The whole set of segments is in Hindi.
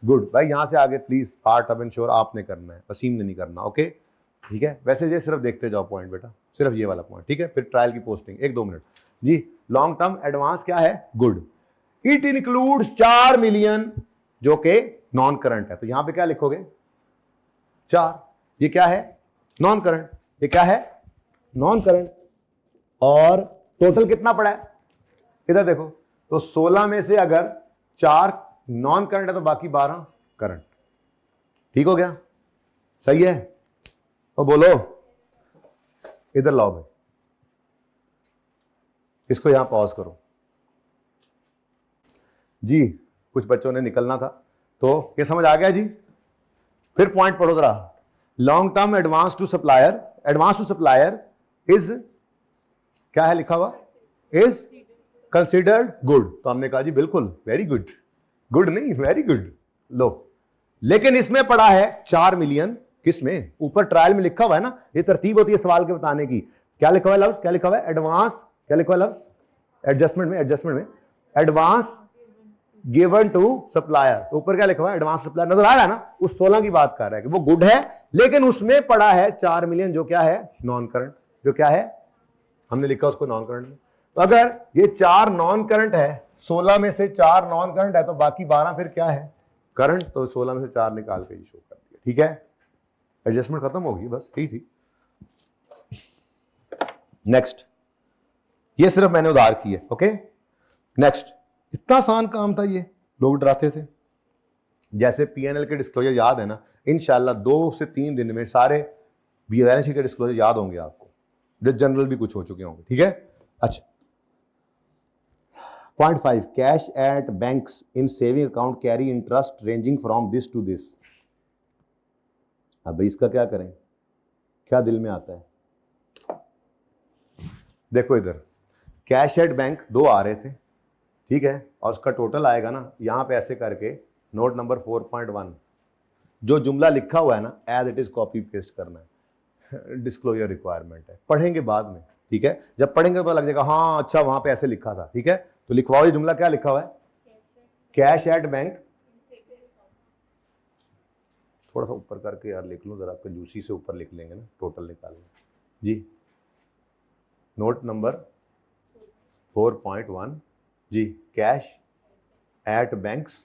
गुड भाई, यहां से आगे प्लीज पार्ट अब इंश्योर आपने करना है, वसीम ने नहीं करना। ओके ठीक है, वैसे ये सिर्फ देखते जाओ पॉइंट बेटा, सिर्फ ये वाला पॉइंट, ठीक है। फिर ट्रायल की पोस्टिंग 1-2 मिनट जी। लॉन्ग टर्म एडवांस क्या है? गुड। इट इंक्लूड्स 4 मिलियन जो कि नॉन करंट है, तो यहां पे क्या लिखोगे? 4। ये क्या है? Non current. ये क्या है? Non current. और टोटल कितना पड़ा है? इधर देखो, तो 16 में से अगर 4 नॉन करंट है तो बाकी 12 करंट। ठीक हो गया? सही है? तो बोलो, इधर लाओ भाई, इसको यहां पॉज करो जी। कुछ बच्चों ने निकलना था, तो ये समझ आ गया जी? फिर पॉइंट पढ़ो जरा। Long term advance to supplier, advance to supplier is क्या है लिखा हुआ? Is considered good. तो हमने कहा जी बिल्कुल, वेरी गुड। गुड नहीं, वेरी गुड। लो, लेकिन इसमें पड़ा है 4 मिलियन। किसमें? ऊपर ट्रायल में लिखा हुआ है ना, ये तरतीब होती है सवाल के बताने की। क्या लिखा हुआ है लफ्ज? क्या लिखा हुआ है? एडवांस। क्या लिखा हुआ है लफ्ज? एडजस्टमेंट में, एडजस्टमेंट में एडवांस गिवन टू सप्लायर। तो ऊपर क्या लिखा हुआ है? Advance supplier. नजर आ रहा है ना? उस 16 की बात कर रहा है कि वो गुड है, लेकिन उसमें पड़ा है 4 मिलियन जो क्या है? Non current. जो क्या है? हमने लिखा उसको नॉन करंट में। तो अगर ये 4 नॉन करंट है, 16 में से 4 नॉन करंट है, तो बाकी 12 फिर क्या है? करंट। तो 16 में से 4 निकाल के शो कर दिया। ठीक है, एडजस्टमेंट खत्म होगी, बस यही थी। नेक्स्ट, ये सिर्फ मैंने उधार की है। ओके नेक्स्ट, इतना आसान काम था ये, लोग डराते थे। जैसे पीएनएल के डिस्क्लोजर याद है ना, इंशाल्लाह 2 से 3 दिन में सारे बैलेंस शीट के डिस्क्लोजर याद होंगे आपको, जनरल भी कुछ हो चुके होंगे। ठीक है, अच्छा। Point 5, cash at banks in saving account carry interest ranging from this to this. अब इसका क्या करें? क्या दिल में आता है? देखो इधर, कैश एट बैंक 2 आ रहे थे, ठीक है, और उसका टोटल आएगा ना यहां पे ऐसे करके, नोट नंबर 4.1 जो जुमला लिखा हुआ है ना, as it is copy paste करना है। डिस्क्लोजर रिक्वायरमेंट है, पढ़ेंगे बाद में। ठीक है, जब पढ़ेंगे तो लग जाएगा हाँ अच्छा वहां पे ऐसे लिखा था। ठीक है, तो लिखवाओ ये जुमला क्या लिखा हुआ है? कैश एट बैंक, थोड़ा सा ऊपर करके यार लिख लूं जरा, कंजूसी से ऊपर लिख लेंगे ना, टोटल निकालेंगे जी। नोट नंबर 4.1 जी, cash at banks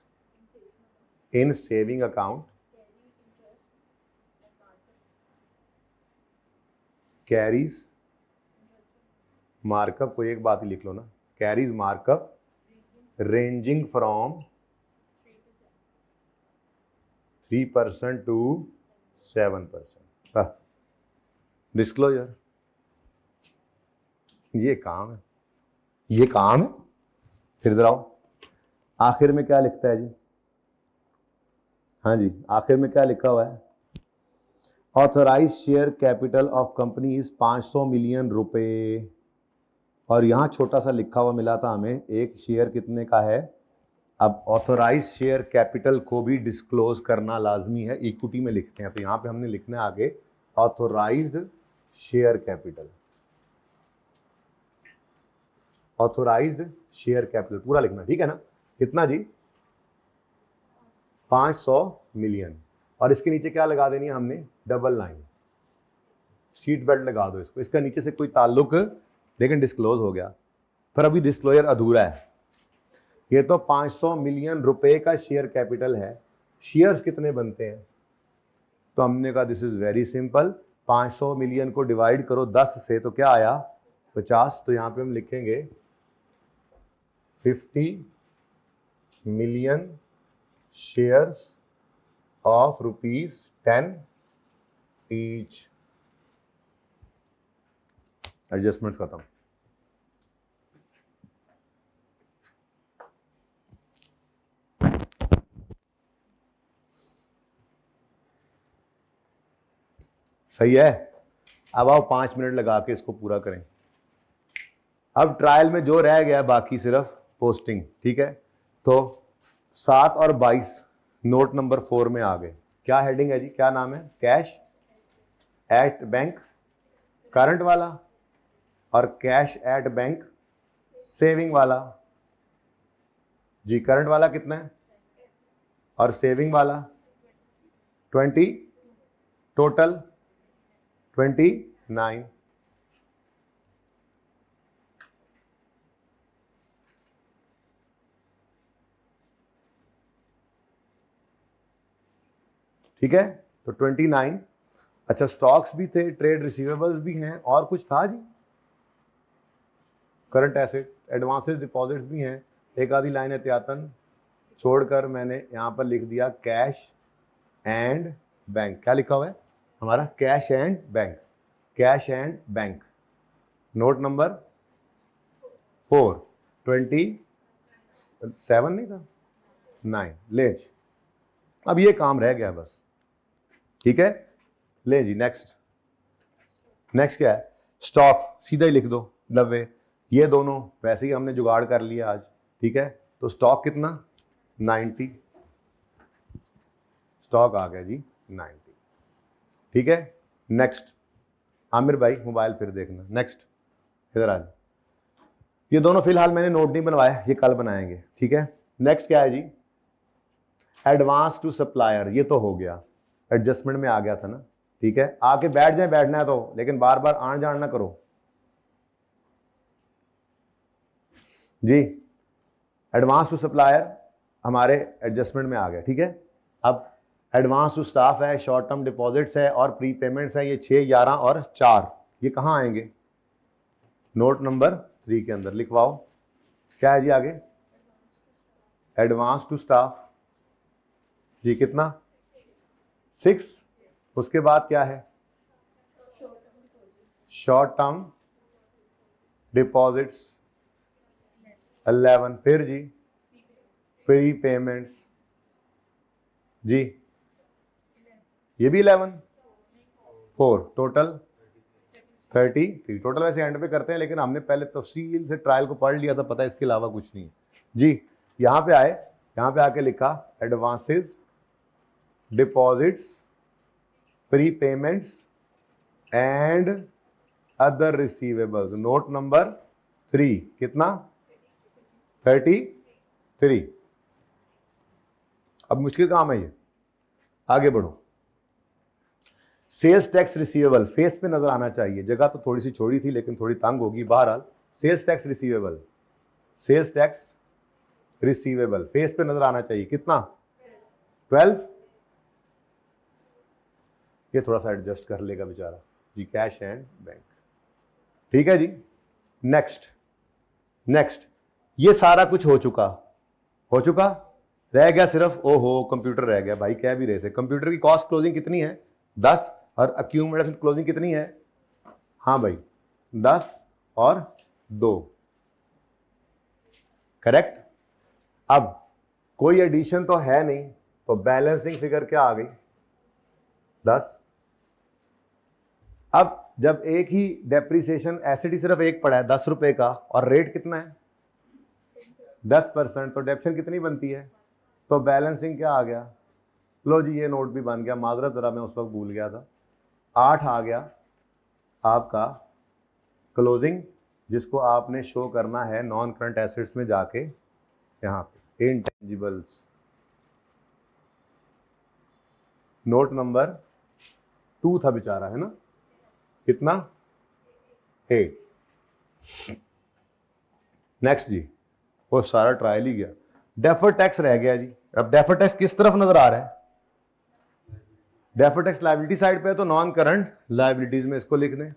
in saving account carries markup, कोई एक बात ही लिख लो ना, carries markup ranging from 3% to 7%। Disclosure, ये काम है, ये काम है। फिर इधर आओ, आखिर में क्या लिखता है जी? हाँ जी, आखिर में क्या लिखा हुआ है? Authorize share capital of company is 500 million रुपए। और यहां छोटा सा लिखा हुआ मिला था हमें, एक शेयर कितने का है? अब ऑथोराइज शेयर कैपिटल को भी डिस्क्लोज करना लाजमी है, इक्विटी में लिखते हैं, तो यहां पे हमने लिखना है आगे authorized share capital. Authorized share capital पूरा लिखना, ठीक है ना? कितना जी? 500 मिलियन। और इसके नीचे क्या लगा देनी है हमने? डबल लाइन, सीट बेल्ट लगा दो इसको। इसका नीचे से कोई ताल्लुक, लेकिन डिस्क्लोज हो गया, पर अभी डिस्क्लोजर अधूरा है। ये तो 500 मिलियन रुपए का शेयर कैपिटल है। शेयर्स कितने बनते हैं? तो हमने कहा this is very simple, 500 million को डिवाइड करो 10 से, तो क्या आया? 50। तो यहां पे हम लिखेंगे 50 million shares of ₹10 each. Adjustments खत्म। सही है? अब आओ 5 मिनट लगा के इसको पूरा करें। अब ट्रायल में जो रह गया बाकी सिर्फ पोस्टिंग। ठीक है, तो 7 और 22 नोट नंबर 4 में आ गए। क्या हेडिंग है जी? क्या नाम है? कैश एट बैंक करंट वाला, और कैश एट बैंक सेविंग वाला। जी करंट वाला कितना है? और सेविंग वाला 20, टोटल 29। ठीक है, तो 29। अच्छा, स्टॉक्स भी थे, ट्रेड रिसीवेबल्स भी हैं, और कुछ था जी? करंट एसेट, एडवांसेस, डिपॉजिट्स भी हैं, एक आधी लाइन एहतियातन छोड़कर मैंने यहां पर लिख दिया कैश एंड बैंक। क्या लिखा हुआ है हमारा? Cash and bank. Cash and bank, note number 4, 27 नहीं था, 9। ले जी, अब ये काम रह गया बस। ठीक है, ले जी नेक्स्ट। नेक्स्ट क्या है? स्टॉक, सीधा ही लिख दो 90। ये दोनों वैसे ही हमने जुगाड़ कर लिया आज। ठीक है, तो स्टॉक कितना? 90। स्टॉक आ गया जी 90। ठीक है, नेक्स्ट। आमिर भाई मोबाइल फिर देखना। नेक्स्ट, इधर आ जाओ। ये दोनों फिलहाल मैंने नोट नहीं बनवाया, ये कल बनाएंगे। ठीक है, नेक्स्ट क्या है जी? Advance to supplier. ये तो हो गया, एडजस्टमेंट में आ गया था ना। ठीक है, आके बैठ जाए, बैठना है तो, लेकिन बार बार आन जान ना करो जी। एडवांस टू सप्लायर हमारे एडजस्टमेंट में आ गया। ठीक है, अब एडवांस टू स्टाफ है, शॉर्ट टर्म डिपॉजिट्स है और प्री पेमेंट्स है। ये 6, 11 और 4 ये कहाँ आएंगे? नोट नंबर 3 के अंदर लिखवाओ। क्या है जी आगे? एडवांस टू स्टाफ जी, कितना? 6। उसके बाद क्या है? Short term deposits 11। फिर जी प्री पेमेंट्स जी, ये भी 11। 4, टोटल 33। टोटल वैसे एंड पे करते हैं, लेकिन हमने पहले तफसील से ट्रायल को पढ़ लिया था, पता है इसके अलावा कुछ नहीं है जी। यहां पे आए, यहां पे आके लिखा advances, deposits, pre payments and other receivables. Note number 3 कितना? 33। अब मुश्किल काम है ये, आगे बढ़ो। सेल्स टैक्स रिसीवेबल फेस पे नजर आना चाहिए, जगह तो थोड़ी सी छोड़ी थी लेकिन थोड़ी तंग होगी। बहरहाल sales tax receivable, sales tax receivable face पे नजर आना चाहिए। कितना? 12। ये थोड़ा सा एडजस्ट कर लेगा बेचारा जी। Cash and bank. ठीक है जी, नेक्स्ट। नेक्स्ट, ये सारा कुछ हो चुका, हो चुका। रह गया सिर्फ, ओहो कंप्यूटर रह गया। भाई कह भी रहे थे कंप्यूटर की कॉस्ट क्लोजिंग कितनी है? 10, और अक्यूमुलेशन क्लोजिंग कितनी है? हाँ भाई 10 और 2, करेक्ट। अब कोई एडिशन तो है नहीं, तो बैलेंसिंग फिगर क्या आ गई? 10। अब जब एक ही डेप्रिसिएशन एसिड ही सिर्फ एक पड़ा है 10 रुपए का, और रेट कितना है? 10%, तो डेप्शन कितनी बनती है? तो बैलेंसिंग क्या आ गया? लो जी, ये नोट भी बन गया, माजरत जरा मैं उस वक्त भूल गया था। 8 आ गया आपका क्लोजिंग, जिसको आपने शो करना है नॉन करंट एसेट्स में जाके, यहां पे इंटेंजिबल्स। नोट नंबर 2 था बेचारा, है ना? कितना? 8। नेक्स्ट जी, वो सारा ट्रायल ही गया। डेफर टैक्स रह गया जी। अब डेफर टैक्स किस तरफ नजर आ रहा है? डेफर टैक्स लायबिलिटी साइड पे है, तो नॉन करंट लायबिलिटीज में इसको लिख दें,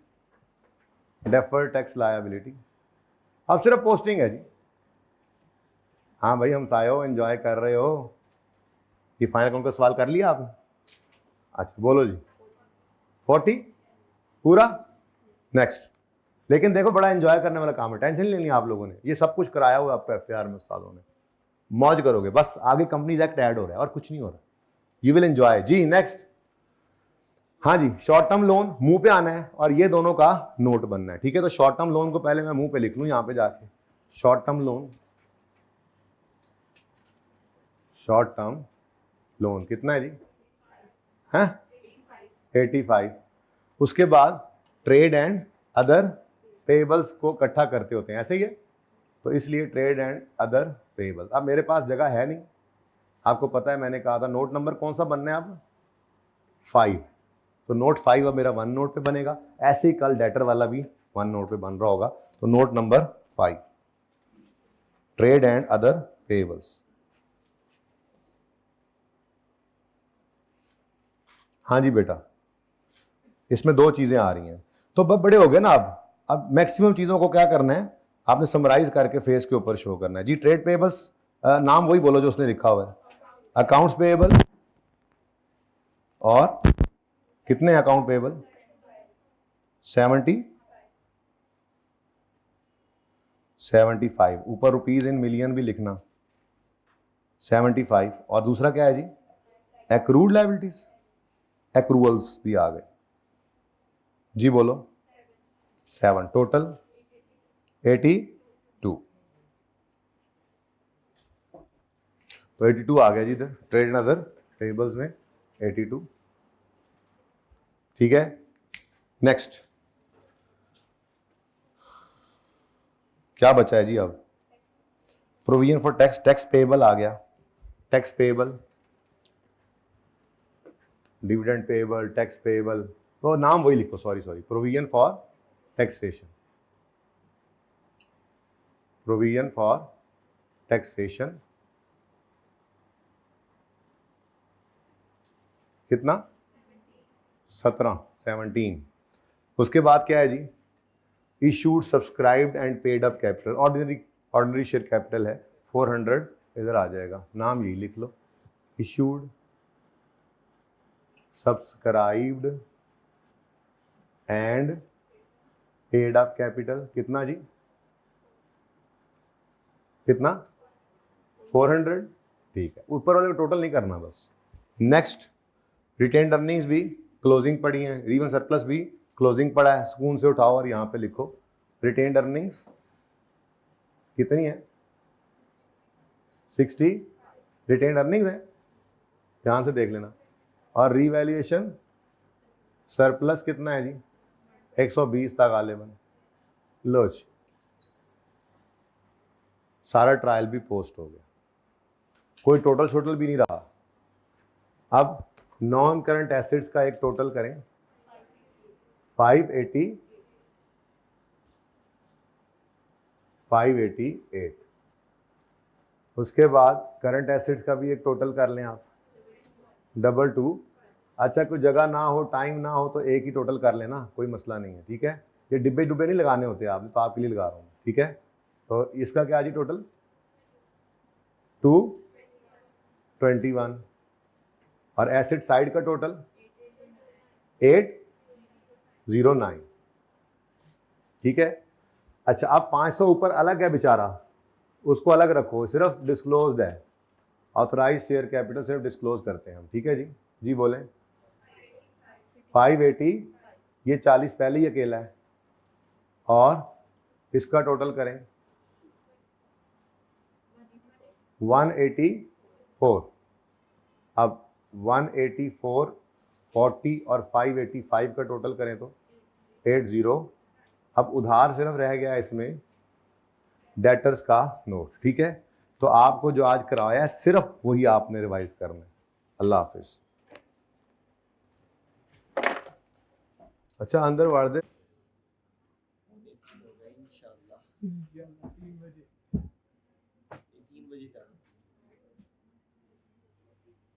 डेफर टैक्स लायबिलिटी। अब सिर्फ पोस्टिंग है जी। हाँ भाई, हम सायो एंजॉय कर रहे हो। ये फाइनल अकाउंट का सवाल कर लिया आपने? अच्छा बोलो जी, 40 पूरा। नेक्स्ट। लेकिन देखो बड़ा एंजॉय करने वाला काम है, टेंशन नहीं लेनी आप लोगों ने, ये सब कुछ कराया हुआ आपको एफआईआर में उस्तादों ने। मौज करोगे बस, आगे कंपनीज एक्ट ऐड हो रहा है और कुछ नहीं हो रहा। यू विल एंजॉय जी। नेक्स्ट। हाँ जी, शॉर्ट टर्म लोन मुंह पे आना है और ये दोनों का नोट बनना है। ठीक है, तो शॉर्ट टर्म लोन को पहले मैं मुंह पे लिख लूं यहां पे जाके। Short term loan, short term loan कितना है जी? हैं 85। उसके बाद ट्रेड एंड अदर पेबल्स को इकट्ठा करते होते हैं, ऐसे ही है, तो इसलिए ट्रेड एंड अदर पेबल्स। अब मेरे पास जगह है नहीं, आपको पता है मैंने कहा था नोट नंबर कौन सा बनना है अब 5, तो नोट 5 अब मेरा 1 नोट पे बनेगा। ऐसे ही कल डेटर वाला भी 1 नोट पे बन रहा होगा। तो note number 5, trade and other payables. हाँ जी बेटा, इसमें 2 चीजें आ रही हैं। तो अब बड़े हो गए ना, अब मैक्सिमम चीजों को क्या करना है, आपने समराइज करके फेस के ऊपर शो करना है जी। ट्रेड पेएबल्स, नाम वही बोलो जो उसने लिखा हुआ है, अकाउंट्स पेएबल। और कितने अकाउंट पेएबल? 75। ऊपर रुपीज इन मिलियन भी लिखना, 75। और दूसरा क्या है जी? एक्रूड लायबिलिटीज, एक्रूअल्स भी आ गए जी, बोलो 7, टोटल 82। तो 82 आ गया जी इधर ट्रेड एंड अदर टेबल्स में 82। ठीक है, नेक्स्ट क्या बचा है जी? अब provision for tax, tax payable आ गया, tax payable, dividend payable, tax payable, तो नाम वही लिखो, sorry provision for taxation, provision for taxation कितना? 17। उसके बाद क्या है जी? Issued, subscribed and paid up capital, ordinary share capital है 400, इधर आ जाएगा, नाम यही लिख लो, issued, subscribed and paid up capital कितना जी? कितना? 400। ठीक है, ऊपर वाले को टोटल नहीं करना बस। नेक्स्ट, रिटेन्ड अर्निंग्स भी क्लोजिंग पड़ी है, इवन सरप्लस भी क्लोजिंग पड़ा है, सुकून से उठाओ और यहां पे लिखो रिटेन्ड अर्निंग्स कितनी है? 60 रिटेन्ड अर्निंग्स है, ध्यान से देख लेना। और रीवैल्यूएशन सरप्लस कितना है जी? 120 तक गालिबन। लो जी, सारा ट्रायल भी पोस्ट हो गया, कोई टोटल शोटल भी नहीं रहा। अब नॉन करंट एसेट्स का एक टोटल करें 588। उसके बाद करंट एसेट्स का भी एक टोटल कर लें आप 222। अच्छा, कोई जगह ना हो, टाइम ना हो, तो एक ही टोटल कर लेना, कोई मसला नहीं है, ठीक है। ये डिब्बे डुब्बे नहीं लगाने होते आपने, तो आपके लिए लगा रहा हूँ, ठीक है। तो इसका क्या जी टोटल? 221। और एसेट साइड का टोटल 809, ठीक है। अच्छा, अब 500 ऊपर अलग है बेचारा, उसको अलग रखो, सिर्फ डिस्क्लोज्ड है, ऑथराइज शेयर कैपिटल सिर्फ डिस्क्लोज करते हैं हम, ठीक है जी। जी बोलें 580, ये 40 पहले ही अकेला है, और इसका टोटल करें 184। अब 184, 40 और 585 का टोटल करें तो 80। अब उधार सिर्फ रह गया इसमें डेटर्स का नोट, ठीक है। तो आपको जो आज करवाया है सिर्फ वही आपने रिवाइज करना है। अल्लाह हाफिज। अच्छा, अंदर वाड़ दे।